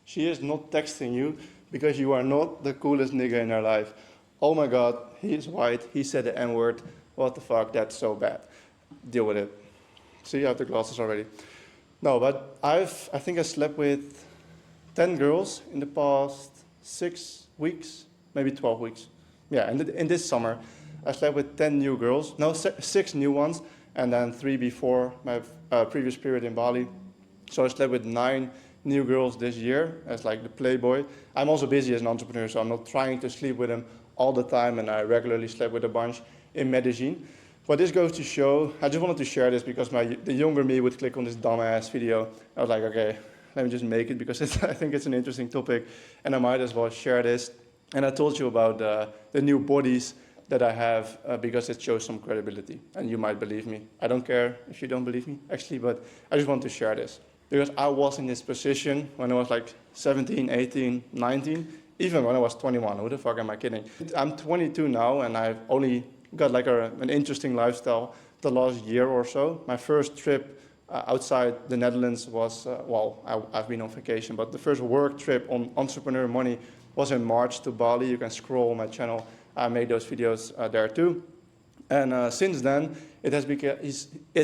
She is not texting you because you are not the coolest nigga in her life. Oh my God, he is white, he said the N-word. What the fuck, that's so bad. Deal with it. See, I have the glasses already. No, but I think I slept with 10 girls in the past 6 weeks, maybe 12 weeks. Yeah, and in this summer, I slept with 10 new girls. No, 6 new ones, and then 3 before my previous period in Bali. So I slept with 9 new girls this year as like the playboy. I'm also busy as an entrepreneur, so I'm not trying to sleep with them all the time, and I regularly slept with a bunch in Medellin. But this goes to show, I just wanted to share this because the younger me would click on this dumbass video. I was like, okay, let me just make it because I think it's an interesting topic, and I might as well share this. And I told you about the new bodies that I have because it shows some credibility, and you might believe me. I don't care if you don't believe me, actually, but I just want to share this. Because I was in this position when I was like 17, 18, 19, even when I was 21. Who the fuck am I kidding? I'm 22 now, and I've only got like an interesting lifestyle the last year or so. My first trip outside the Netherlands was, I've been on vacation, but the first work trip on entrepreneur money was in March to Bali. You can scroll on my channel. I made those videos there too. And since then, it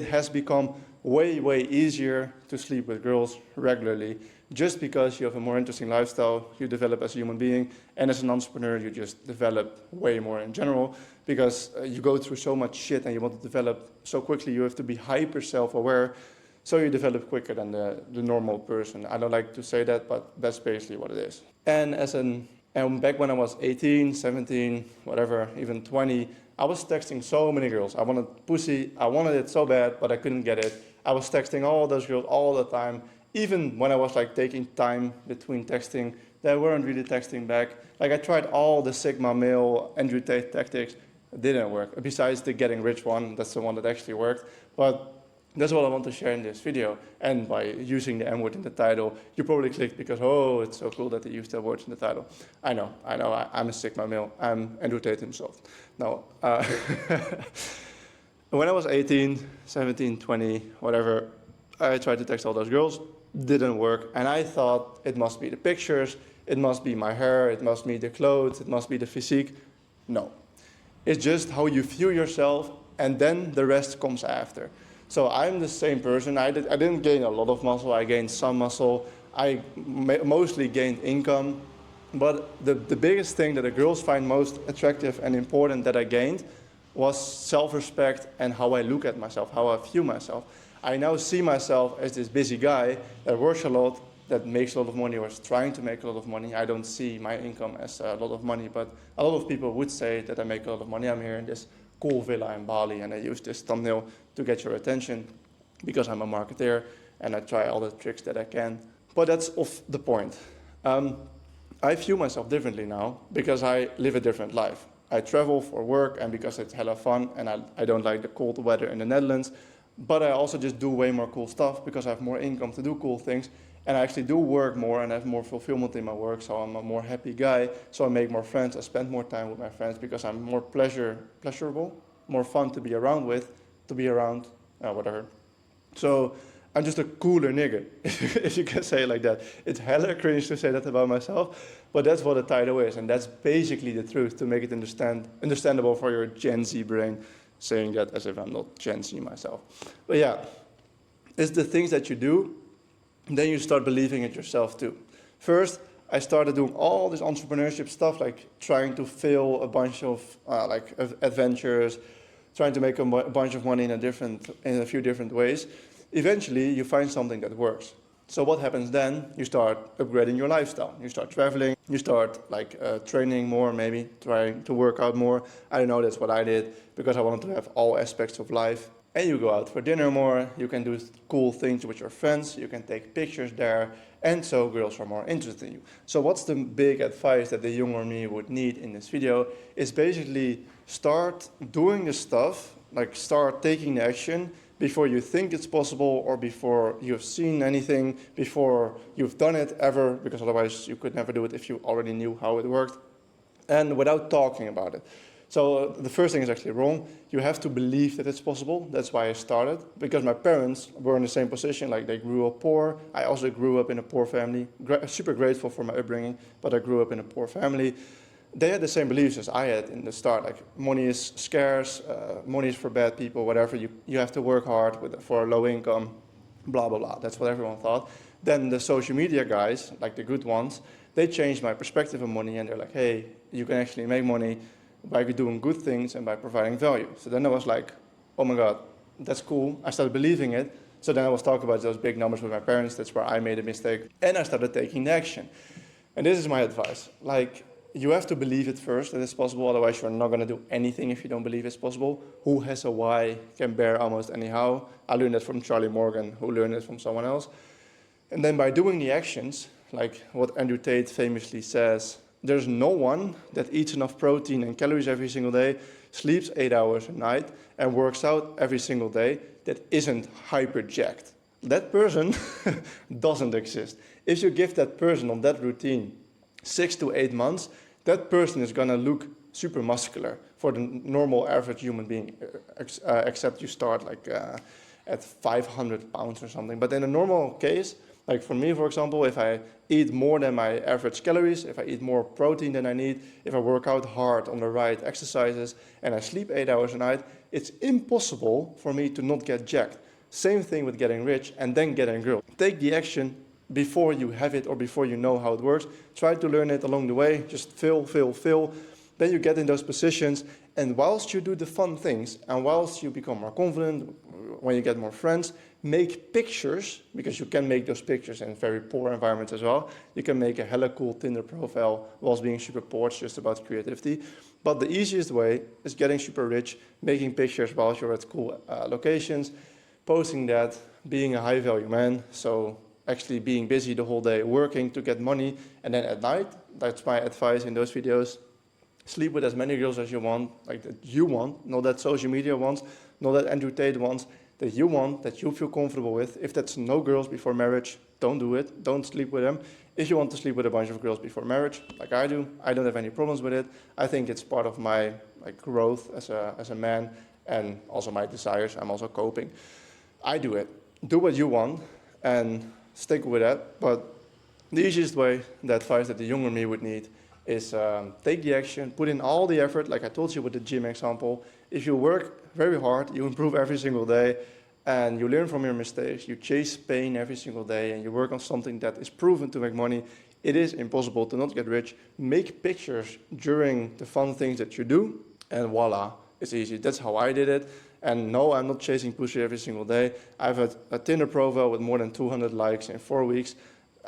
has become way easier to sleep with girls regularly, just because you have a more interesting lifestyle, you develop as a human being, and as an entrepreneur, you just develop way more in general, because you go through so much shit and you want to develop so quickly, you have to be hyper self-aware, so you develop quicker than the normal person. I don't like to say that, but that's basically what it is. And back when I was 18, 17, whatever, even 20, I was texting so many girls. I wanted pussy, I wanted it so bad, but I couldn't get it. I was texting all those girls all the time, even when I was like taking time between texting, they weren't really texting back. Like I tried all the Sigma male Andrew Tate tactics, it didn't work. Besides the getting rich one, that's the one that actually worked. But that's what I want to share in this video. And by using the M-word in the title, you probably clicked because, oh, it's so cool that they used that word in the title. I know, I'm a Sigma male. I'm Andrew Tate himself. No. When I was 18, 17, 20, whatever, I tried to text all those girls, didn't work. And I thought it must be the pictures, it must be my hair, it must be the clothes, it must be the physique. No. It's just how you view yourself, and then the rest comes after. So I'm the same person. I didn't gain a lot of muscle. I gained some muscle. I mostly gained income. But the biggest thing that the girls find most attractive and important that I gained was self-respect and how I look at myself, how I view myself. I now see myself as this busy guy that works a lot, that makes a lot of money or is trying to make a lot of money. I don't see my income as a lot of money, but a lot of people would say that I make a lot of money. I'm here in this cool villa in Bali, and I use this thumbnail to get your attention because I'm a marketer and I try all the tricks that I can. But that's off the point. I view myself differently now because I live a different life. I travel for work and because it's hella fun, and I don't like the cold weather in the Netherlands, but I also just do way more cool stuff because I have more income to do cool things, and I actually do work more and I have more fulfillment in my work, so I'm a more happy guy, so I make more friends, I spend more time with my friends because I'm more pleasurable, more fun to be around with, whatever. So I'm just a cooler nigga, if you can say it like that. It's hella cringe to say that about myself, but that's what the title is, and that's basically the truth to make it understandable for your Gen Z brain, saying that as if I'm not Gen Z myself. But yeah, it's the things that you do, then you start believing it yourself too. First, I started doing all this entrepreneurship stuff, like trying to fail a bunch of adventures, trying to make a bunch of money in a few different ways. Eventually, you find something that works. So what happens then? You start upgrading your lifestyle. You start traveling. You start training more, maybe trying to work out more. I don't know, that's what I did because I wanted to have all aspects of life. And you go out for dinner more. You can do cool things with your friends. You can take pictures there. And so girls are more interested in you. So what's the big advice that the younger me would need in this video is basically start doing the stuff, like start taking the action before you think it's possible or before you've seen anything, before you've done it ever, because otherwise you could never do it if you already knew how it worked, and without talking about it. So the first thing is actually wrong. You have to believe that it's possible. That's why I started, because my parents were in the same position, like they grew up poor. I also grew up in a poor family, super grateful for my upbringing, but I grew up in a poor family. They had the same beliefs as I had in the start, like money is scarce, money is for bad people, whatever, you have to work hard for a low income, blah, blah, blah. That's what everyone thought. Then the social media guys, like the good ones, they changed my perspective on money, and they're like, hey, you can actually make money by doing good things and by providing value. So then I was like, oh my God, that's cool. I started believing it. So then I was talking about those big numbers with my parents. That's where I made a mistake. And I started taking the action. And this is my advice. Like, you have to believe it first that it's possible. Otherwise, you're not going to do anything if you don't believe it's possible. Who has a why can bear almost anyhow. I learned that from Charlie Morgan, who learned it from someone else. And then by doing the actions, like what Andrew Tate famously says, there's no one that eats enough protein and calories every single day, sleeps 8 hours a night, and works out every single day that isn't hyper jacked. That person doesn't exist. If you give that person on that routine 6 to 8 months, that person is going to look super muscular for the normal average human being, except you start like at 500 pounds or something. But in a normal case, like for me, for example, if I eat more than my average calories, if I eat more protein than I need, if I work out hard on the right exercises, and I sleep 8 hours a night, it's impossible for me to not get jacked. Same thing with getting rich and then getting girl. Take the action before you have it or before you know how it works. Try to learn it along the way. Just fail. Then you get in those positions, and whilst you do the fun things, and whilst you become more confident, when you get more friends, make pictures, because you can make those pictures in very poor environments as well. You can make a hella cool Tinder profile whilst being super poor. It's just about creativity. But the easiest way is getting super rich, making pictures whilst you're at cool locations, posting that, being a high value man. So actually being busy the whole day, working to get money. And then at night, that's my advice in those videos, sleep with as many girls as you want, like that you want, not that social media wants, not that Andrew Tate wants, that you want, that you feel comfortable with. If that's no girls before marriage, don't do it. Don't sleep with them. If you want to sleep with a bunch of girls before marriage, like I do, I don't have any problems with it. I think it's part of my growth as a man, and also my desires. I'm also coping. I do it. Do what you want and stick with that. But the easiest way, the advice that the younger me would need, is take the action, put in all the effort, like I told you with the gym example. If you work very hard, you improve every single day, and you learn from your mistakes, you chase pain every single day, and you work on something that is proven to make money, it is impossible to not get rich. Make pictures during the fun things that you do, and voila, it's easy. That's how I did it. And no, I'm not chasing pussy every single day. I've had a Tinder profile with more than 200 likes in 4 weeks.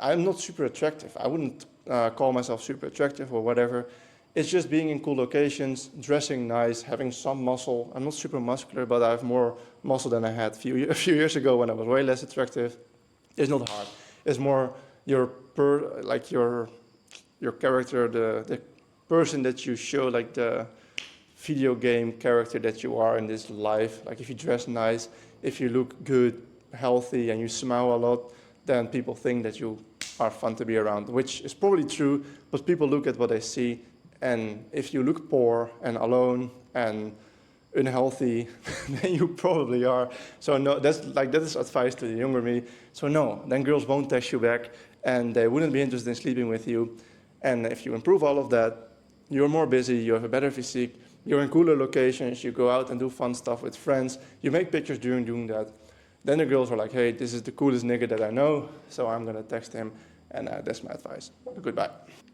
I'm not super attractive. I wouldn't call myself super attractive or whatever. It's just being in cool locations, dressing nice, having some muscle. I'm not super muscular, but I have more muscle than I had a few years ago when I was way less attractive. It's not hard. It's more your character, the person that you show, like the video game character that you are in this life. Like if you dress nice, if you look good, healthy, and you smile a lot, then people think that you are fun to be around, which is probably true, but people look at what they see, and if you look poor and alone and unhealthy, then you probably are. So no, that is advice to the younger me. So no, then girls won't text you back, and they wouldn't be interested in sleeping with you. And if you improve all of that, you're more busy, you have a better physique, you're in cooler locations, you go out and do fun stuff with friends, you make pictures during doing that. Then the girls are like, hey, this is the coolest nigga that I know, so I'm going to text him, and that's my advice. Goodbye.